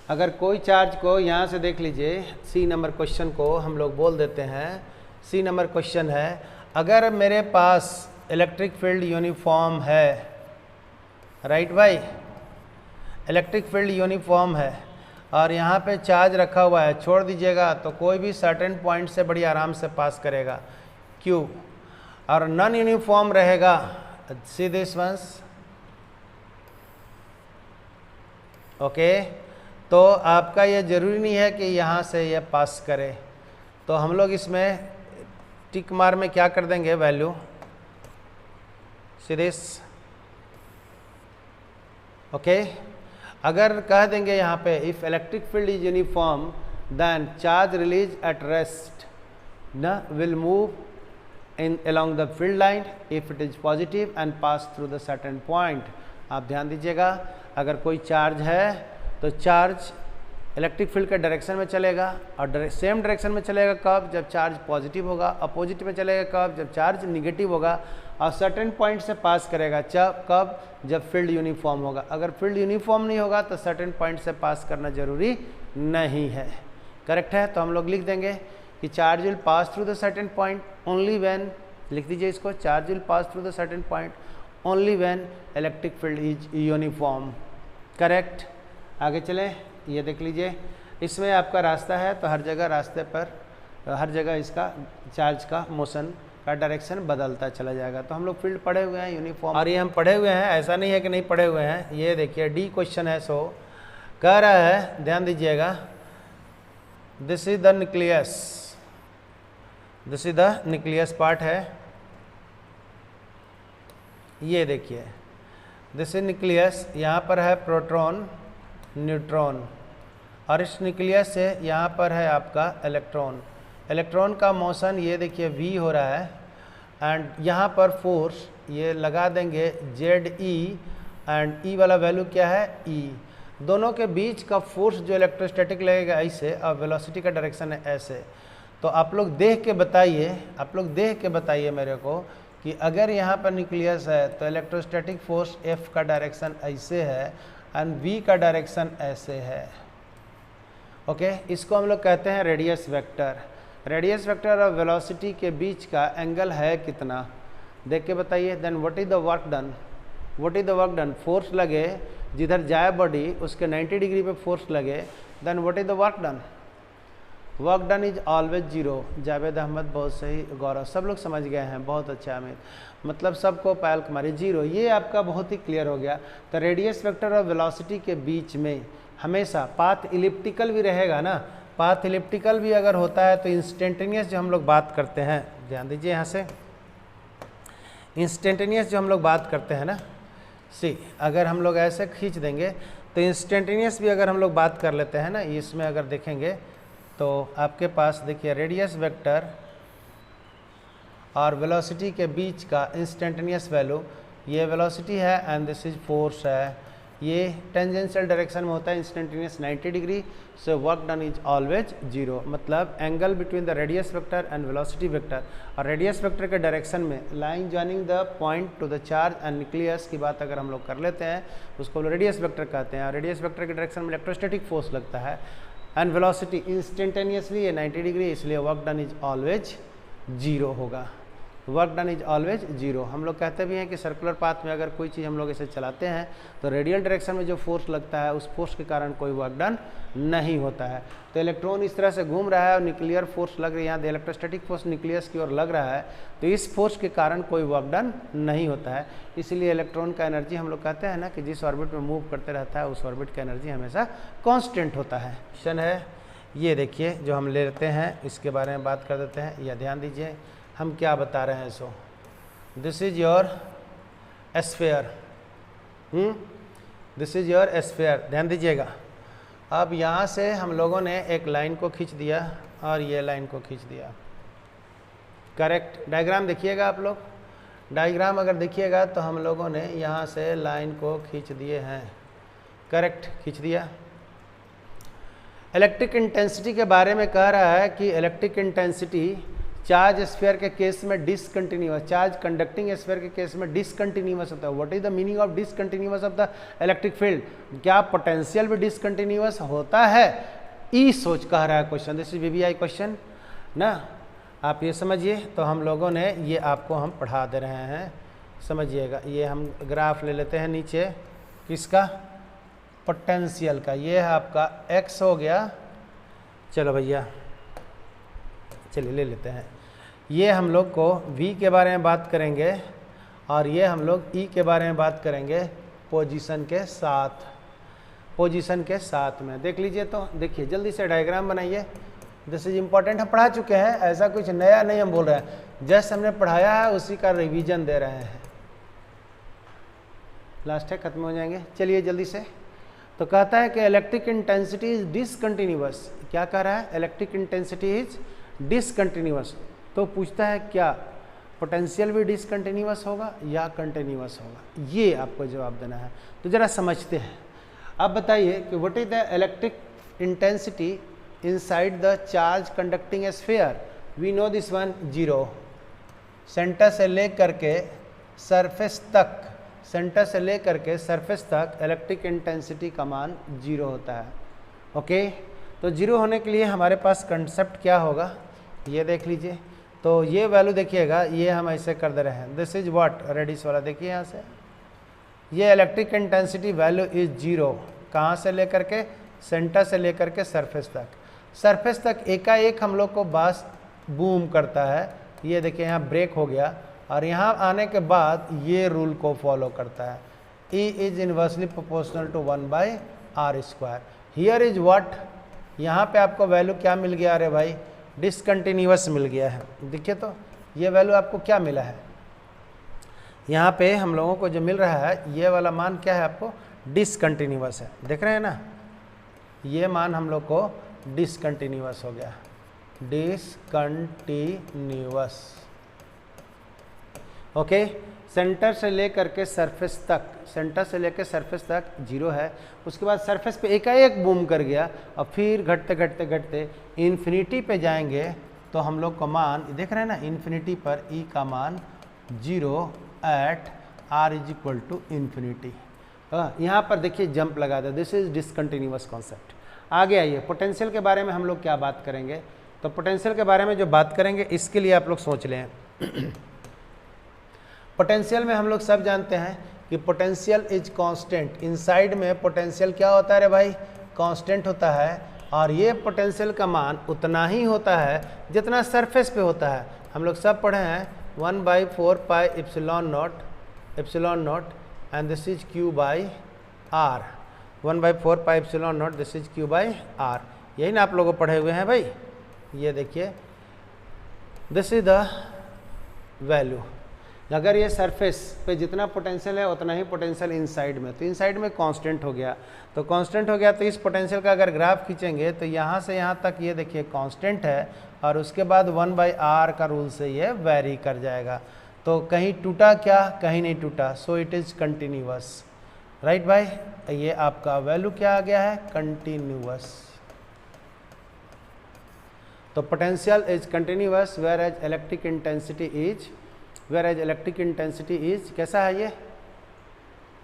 अगर कोई चार्ज को यहाँ से देख लीजिए, सी नंबर क्वेश्चन को हम लोग बोल देते हैं, सी नंबर क्वेश्चन है, अगर मेरे पास इलेक्ट्रिक फील्ड यूनिफॉर्म है, राइट भाई, इलेक्ट्रिक फील्ड यूनिफॉर्म है और यहाँ पे चार्ज रखा हुआ है, छोड़ दीजिएगा तो कोई भी सर्टेन पॉइंट से बड़ी आराम से पास करेगा, क्यों? और नॉन यूनिफॉर्म रहेगा, सी दिस वंस, ओके। तो आपका ये ज़रूरी नहीं है कि यहाँ से ये पास करे, तो हम लोग इसमें टिक मार में क्या कर देंगे, वैल्यू, सी दिस, ओके। अगर कह देंगे यहाँ पे if electric field is uniform then charge release at rest ना will move in along the field line if it is positive and pass through the certain point। आप ध्यान दीजिएगा, अगर कोई चार्ज है तो चार्ज इलेक्ट्रिक फील्ड के डायरेक्शन में चलेगा और सेम डायरेक्शन में चलेगा कब, जब चार्ज पॉजिटिव होगा, अपोजिट में चलेगा कब, जब चार्ज निगेटिव होगा, और सर्टेन पॉइंट से पास करेगा कब, जब फील्ड यूनिफॉर्म होगा। अगर फील्ड यूनिफॉर्म नहीं होगा तो सर्टेन पॉइंट से पास करना जरूरी नहीं है। करेक्ट है, तो हम लोग लिख देंगे कि charge will pass through the certain point only when, लिख दीजिए इसको, charge will pass through the certain point only when electric field is uniform. Correct. आगे चलें, ये देख लीजिए, इसमें आपका रास्ता है तो हर जगह रास्ते पर हर जगह इसका चार्ज का मोशन का डायरेक्शन बदलता चला जाएगा। तो हम लोग फील्ड पढ़े हुए हैं यूनिफॉर्म, और ये हम पढ़े हुए हैं, ऐसा नहीं है कि नहीं पढ़े हुए हैं। ये देखिए डी क्वेश्चन है, सो कह रहा है, ध्यान दीजिएगा, this is the nucleus, this is the nucleus part है, ये देखिए दिस इज न्यूक्लियस, यहाँ पर है प्रोटॉन न्यूट्रॉन, और इस न्यूक्लियस से यहाँ पर है आपका इलेक्ट्रॉन। इलेक्ट्रॉन का मोशन ये देखिए v हो रहा है, एंड यहाँ पर फोर्स ये लगा देंगे ZE, एंड E वाला वैल्यू क्या है E। दोनों के बीच का फोर्स जो इलेक्ट्रोस्टैटिक लगेगा ऐसे, और वेलोसिटी का डायरेक्शन है ऐसे। तो आप लोग देख के बताइए, आप लोग देख के बताइए मेरे को कि अगर यहाँ पर न्यूक्लियस है तो इलेक्ट्रोस्टैटिक फोर्स F का डायरेक्शन ऐसे है एंड V का डायरेक्शन ऐसे है। ओके, इसको हम लोग कहते हैं रेडियस वेक्टर। रेडियस वेक्टर और वेलोसिटी के बीच का एंगल है कितना, देख के बताइए। Then what is the work done, what is the work done, force लगे जिधर जाए बॉडी उसके 90 डिग्री पे फोर्स लगे, then what is the work done, work done is always zero. Javed Ahmad बहुत सही, गौरव, सब लोग समझ गए हैं, बहुत अच्छा अमित, मतलब सबको पायल कुमारी जीरो, ये आपका बहुत ही क्लियर हो गया। तो रेडियस वेक्टर और वेलोसिटी के बीच में हमेशा पाथ इलिप्टिकल भी रहेगा ना, पाथ इलिप्टिकल भी अगर होता है तो इंस्टेंटेनियस जो हम लोग बात करते हैं, ध्यान दीजिए यहाँ से, इंस्टेंटेनियस जो हम लोग बात करते हैं ना, सी अगर हम लोग ऐसे खींच देंगे तो इंस्टेंटेनियस भी अगर हम लोग बात कर लेते हैं ना, इसमें अगर देखेंगे तो आपके पास देखिए रेडियस वेक्टर और वेलोसिटी के बीच का इंस्टेंटेनियस वैल्यू, ये वेलोसिटी है एंड दिस इज फोर्स है, ये टेंजेंशियल डायरेक्शन में होता है instantaneous 90 degree, so work done is always zero. मतलब angle between the radius vector and velocity vector, और रेडियस वेक्टर के डायरेक्शन में line joining the point to the charge and nucleus की बात अगर हम लोग कर लेते हैं, उसको रेडियस वेक्टर कहते हैं। और रेडियस वेक्टर के डायरेक्शन में इलेक्ट्रोस्टैटिक फोर्स लगता है, एंड वेलोसिटी इंस्टेंटेनियसली ये 90 डिग्री, इसलिए work done is always zero होगा, work done is always zero. हम लोग कहते भी हैं कि सर्कुलर पाथ में अगर कोई चीज़ हम लोग इसे चलाते हैं तो रेडियल डायरेक्शन में जो फोर्स लगता है उस फोर्स के कारण कोई वर्क डन नहीं होता है। तो इलेक्ट्रॉन इस तरह से घूम रहा है और न्यूक्लियर फोर्स लग रही है, यहाँ इलेक्ट्रोस्टैटिक फोर्स न्यूक्लियस की ओर लग रहा है, तो इस फोर्स के कारण कोई वर्क डन नहीं होता है। इसलिए इलेक्ट्रॉन का एनर्जी हम लोग कहते हैं ना कि जिस ऑर्बिट में मूव करते रहता है उस ऑर्बिट का एनर्जी हमेशा कॉन्स्टेंट होता है। क्वेश्चन है ये देखिए जो हम ले लेते हैं, इसके बारे में बात कर देते हैं। या ध्यान दीजिए हम क्या बता रहे हैं, so this is your sphere, this is your sphere, ध्यान दीजिएगा। अब यहाँ से हम लोगों ने एक लाइन को खींच दिया और ये लाइन को खींच दिया, करेक्ट। डायग्राम देखिएगा आप लोग, डायग्राम अगर देखिएगा तो हम लोगों ने यहाँ से लाइन को खींच दिए हैं, करेक्ट, खींच दिया। इलेक्ट्रिक इंटेंसिटी के बारे में कह रहा है कि इलेक्ट्रिक इंटेंसिटी चार्ज स्फीयर के केस में डिसकंटिन्यूअस, चार्ज कंडक्टिंग स्फीयर के केस में डिसकंटिन्यूअस होता है। What is the meaning of discontinuous of the electric field, क्या पोटेंशियल भी डिसकंटिन्यूअस होता है, ई सोच कह रहा है question, this is VBI question ना, आप ये समझिए। तो हम लोगों ने ये आपको हम पढ़ा दे रहे हैं, समझिएगा। ये हम ग्राफ ले लेते हैं नीचे, किसका, पोटेंशियल का, ये है आपका x हो गया, चलो भैया चलिए ले लेते हैं। ये हम लोग को v के बारे में बात करेंगे और ये हम लोग e के बारे में बात करेंगे पोजीशन के साथ, पोजीशन के साथ में। देख लीजिए, तो देखिए जल्दी से डायग्राम बनाइए, दिस इज इम्पॉर्टेंट, हम पढ़ा चुके हैं, ऐसा कुछ नया नहीं हम बोल रहे हैं, जस्ट हमने पढ़ाया है उसी का रिवीजन दे रहे हैं। लास्ट है, खत्म हो जाएंगे, चलिए जल्दी से। तो कहता है कि इलेक्ट्रिक इंटेंसिटी इज डिसकंटिन्यूअस, क्या कह रहा है, इलेक्ट्रिक इंटेंसिटी इज डिसकंटिन्यूअस। तो पूछता है क्या पोटेंशियल भी डिसकंटिन्यूअस होगा या कंटिन्यूअस होगा, ये आपको जवाब देना है। तो जरा समझते हैं। अब बताइए कि what is the electric intensity inside the charge conducting sphere, we know this one, zero. Centre से लेकर के सरफेस तक, सेंटर से लेकर के सरफेस तक इलेक्ट्रिक इंटेंसिटी का मान जीरो होता है। ओके, तो जीरो होने के लिए हमारे पास कंसेप्ट क्या होगा, ये देख लीजिए। तो ये वैल्यू देखिएगा, ये हम ऐसे कर दे रहे हैं, दिस इज व्हाट, रेडिस वाला देखिए यहाँ से, ये electric intensity value is zero, कहाँ से लेकर के, सेंटर से लेकर के सरफेस तक एकाएक हम लोग को बस बूम करता है। ये देखिए यहाँ ब्रेक हो गया और यहाँ आने के बाद ये रूल को फॉलो करता है, E is inversely proportional to 1/r²। Here is what, यहाँ पे आपको वैल्यू क्या मिल गया? अरे भाई डिसकंटिन्यूअस मिल गया है। देखिए तो ये वैल्यू आपको क्या मिला है, यहाँ पे हम लोगों को जो मिल रहा है ये वाला मान क्या है आपको? डिसकंटिन्यूअस है। देख रहे हैं ना, ये मान हम लोग को डिसकंटिन्यूअस हो गया, डिसकंटिन्यूअस। ओके, सेंटर से लेकर के सरफेस तक 0 है, उसके बाद सरफेस पे एकाएक बूम कर गया और फिर घटते इन्फिनिटी पे जाएंगे तो हम लोग का मान देख रहे हैं ना, इन्फिनिटी पर E का मान 0 at R is equal to infinity. यहाँ पर देखिए जंप लगा दे, दिस इज डिसकंटिन्यूअस कॉन्सेप्ट। आगे आइए, पोटेंशियल के बारे में हम लोग क्या बात करेंगे? तो पोटेंशियल के बारे में जो बात करेंगे इसके लिए आप लोग सोच लें। पोटेंशियल में हम लोग सब जानते हैं कि पोटेंशियल इज कांस्टेंट। इनसाइड में पोटेंशियल क्या होता है रे भाई? कांस्टेंट होता है, और ये पोटेंशियल का मान उतना ही होता है जितना सरफेस पे होता है। हम लोग सब पढ़े हैं 1/4 pi epsilon not and this is Q by R। 1/4 pi epsilon not, this is Q by R। यही ना आप लोगों पढ़े हुए हैं भाई। ये देखिए, दिस इज द वैल्यू। अगर ये सरफेस पे जितना पोटेंशियल है उतना ही पोटेंशियल इनसाइड में, तो इनसाइड में कांस्टेंट हो गया। तो कांस्टेंट हो गया तो इस पोटेंशियल का अगर ग्राफ खींचेंगे तो यहाँ से यहाँ तक ये देखिए कांस्टेंट है, और उसके बाद 1/r का रूल से ये वेरी कर जाएगा। तो कहीं टूटा क्या? कहीं नहीं टूटा, so it is continuous. Right भाई, ये आपका वैल्यू क्या आ गया है? कंटिन्यूअस। तो potential is continuous whereas electric intensity is कैसा है? ये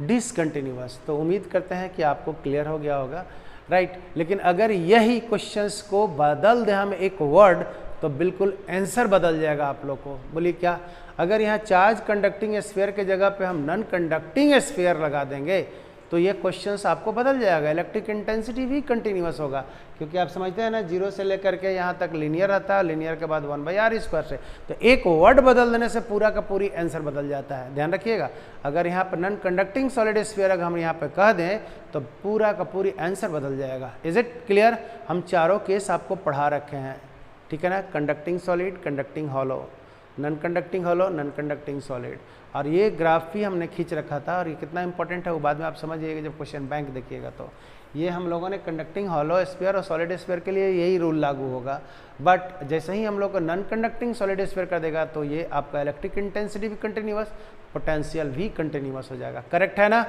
डिसकंटिन्यूअस। तो उम्मीद करते हैं कि आपको क्लियर हो गया होगा। राइट, लेकिन अगर यही क्वेश्चंस को बदल दें हम एक वर्ड तो बिल्कुल आंसर बदल जाएगा आप लोग को। बोलिए क्या? अगर यहाँ चार्ज कंडक्टिंग स्फीयर के जगह पे हम नॉन कंडक्टिंग स्फीयर लगा देंगे तो ये क्वेश्चंस आपको बदल जाएगा। इलेक्ट्रिक इंटेंसिटी भी कंटिन्यूअस होगा, क्योंकि आप समझते हैं ना 0 से लेकर के यहाँ तक लीनियर रहता है, लीनियर के बाद 1/r² से। तो एक वर्ड बदल देने से पूरा का पूरी आंसर बदल जाता है, ध्यान रखिएगा। अगर यहाँ पर नॉन कंडक्टिंग सॉलिड स्फीयर अगर हम यहाँ पे कह दें तो पूरा का पूरी आंसर बदल जाएगा। Is it clear? हम चारों केस आपको पढ़ा रखे हैं, ठीक है ना? Conducting solid, conducting hollow, non conducting hollow, non conducting solid. और ये ग्राफ भी हमने खींच रखा था, और ये कितना इंपॉर्टेंट है वो बाद में आप समझिएगा जब क्वेश्चन बैंक देखिएगा। तो ये हम लोगों ने कंडक्टिंग हॉलो स्फीयर और सॉलिड स्फीयर के लिए यही रूल लागू होगा। बट जैसे ही हम लोग को नॉन कंडक्टिंग सॉलिड स्फीयर कर देगा तो ये आपका इलेक्ट्रिक इंटेंसिटी भी कंटिन्यूअस, पोटेंशियल भी कंटिन्यूअस हो जाएगा। करेक्ट है ना?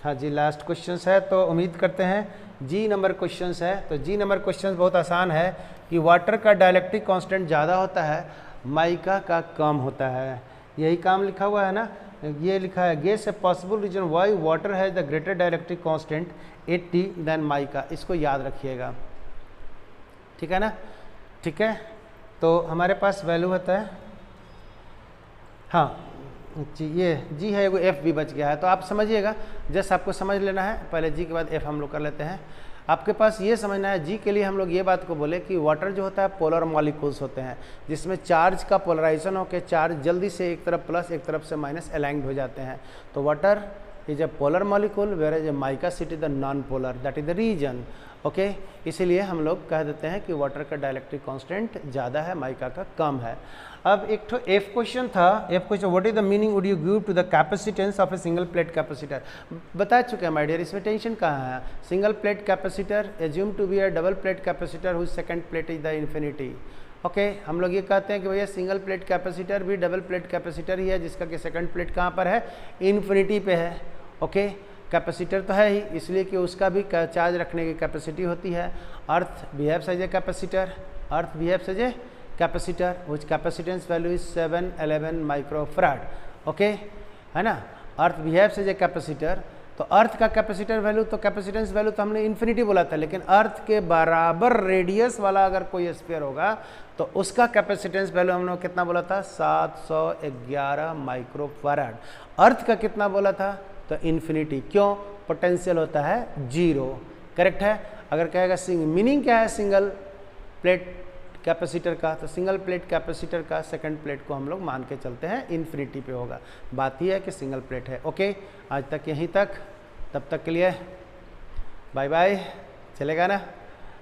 हाँ जी, लास्ट क्वेश्चन है तो उम्मीद करते हैं जी नंबर क्वेश्चन है। तो जी नंबर क्वेश्चन बहुत आसान है कि वाटर का डाइलेक्ट्रिक कांस्टेंट ज़्यादा होता है, माइका का कम होता है। यही काम लिखा हुआ है ना, ये लिखा है guess a possible reason why water has the greater dielectric constant 80 than mica. इसको याद रखिएगा, ठीक है ना? ठीक है, तो हमारे पास वैल्यू होता है, हाँ जी, ये जी है, वो एफ भी बच गया है। तो आप समझिएगा, जस्ट आपको समझ लेना है, पहले जी के बाद एफ हम लोग कर लेते हैं। आपके पास ये समझना है, जी के लिए हम लोग ये बात को बोले कि वाटर जो होता है पोलर मॉलिक्यूल्स होते हैं, जिसमें चार्ज का पोलराइजेशन होकर चार्ज जल्दी से एक तरफ प्लस एक तरफ से माइनस अलाइंड हो जाते हैं। तो water is a polar molecule whereas a mica city the non polar, that is the reason. Okay, इसीलिए हम लोग कह देते हैं कि वाटर का डाइलेक्ट्रिक कांस्टेंट ज़्यादा है, माइका का कम है। अब एक तो एफ क्वेश्चन था, F question what is the meaning would you give to the capacitance of a single plate capacitor. बता चुके हैं माय डियर, इसमें टेंशन कहाँ है। Single plate capacitor assume to be a double plate capacitor whose second plate is the infinity. Okay, हम लोग ये कहते हैं कि भैया सिंगल प्लेट कैपेसिटर भी डबल प्लेट कैपेसिटर ही है, जिसका कि सेकंड प्लेट कहाँ पर है? इन्फिनिटी पे है। ओके, कैपेसिटर तो है ही, इसलिए कि उसका भी चार्ज रखने की कैपेसिटी होती है। Earth behaves as a capacitor, earth behaves as a capacitor which capacitance value is 711 microfarad. Okay, है ना? Earth behaves as a capacitor, तो अर्थ का कैपेसिटर वैल्यू तो कैपेसिटेंस वैल्यू तो हमने इन्फिनिटी बोला था, लेकिन अर्थ के बराबर रेडियस वाला अगर कोई स्फीयर होगा तो उसका कैपेसिटेंस वैल्यू हमने कितना बोला था? 711 माइक्रोफैराड। अर्थ का कितना बोला था? तो इन्फिनिटी। क्यों? पोटेंशियल होता है 0। करेक्ट है। अगर कहेगा मीनिंग क्या है सिंगल प्लेट कैपेसिटर का, तो सिंगल प्लेट कैपेसिटर का सेकंड प्लेट को हम लोग मान के चलते हैं इन्फिनिटी पे होगा। बात ही है कि सिंगल प्लेट है। ओके, आज तक यहीं तक, तब तक के लिए बाय बाय। चलेगा ना?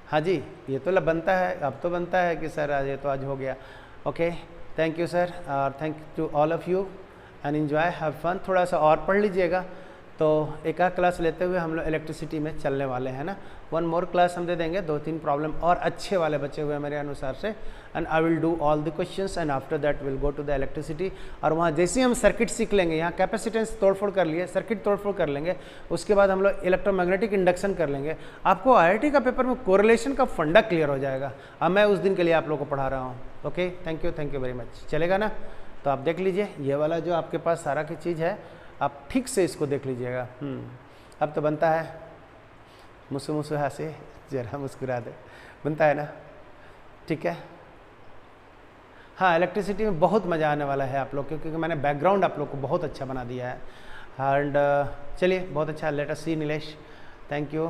हाँ जी, ये तो बनता है, अब तो बनता है कि सर आज ये तो आज हो गया। ओके, थैंक यू सर, और thank you to all of you and enjoy, have fun. थोड़ा सा और पढ़ लीजिएगा, तो एक आध क्लास लेते हुए हम लोग इलेक्ट्रिसिटी में चलने वाले हैं ना। वन मोर क्लास हम दे देंगे, 2-3 प्रॉब्लम और अच्छे वाले बचे हुए हैं मेरे अनुसार से, and I will do all the questions and after that will go to the electricity. और वहाँ जैसे ही हम सर्किट सीख लेंगे, यहाँ कैपेसिटेंस तोड़फोड़ कर लिए, सर्किट तोड़फोड़ कर लेंगे, उसके बाद हम लोग इलेक्ट्रोमैग्नेटिक इंडक्शन कर लेंगे। आपको IIT का पेपर में कोरिलेशन का फंडा क्लियर हो जाएगा। अब मैं उस दिन के लिए आप लोग को पढ़ा रहा हूँ। Okay, thank you very much. चलेगा ना? तो आप देख लीजिए, ये वाला जो आपके पास सारा की चीज़ है, आप ठीक से इसको देख लीजिएगा। अब तो बनता है, मुसु हंसे, जरा मुस्कुरा दे, बनता है ना? ठीक है। हाँ, इलेक्ट्रिसिटी में बहुत मज़ा आने वाला है आप लोग, क्योंकि मैंने बैकग्राउंड आप लोग को बहुत अच्छा बना दिया है। एंड चलिए, बहुत अच्छा। Let us see Nilesh, thank you.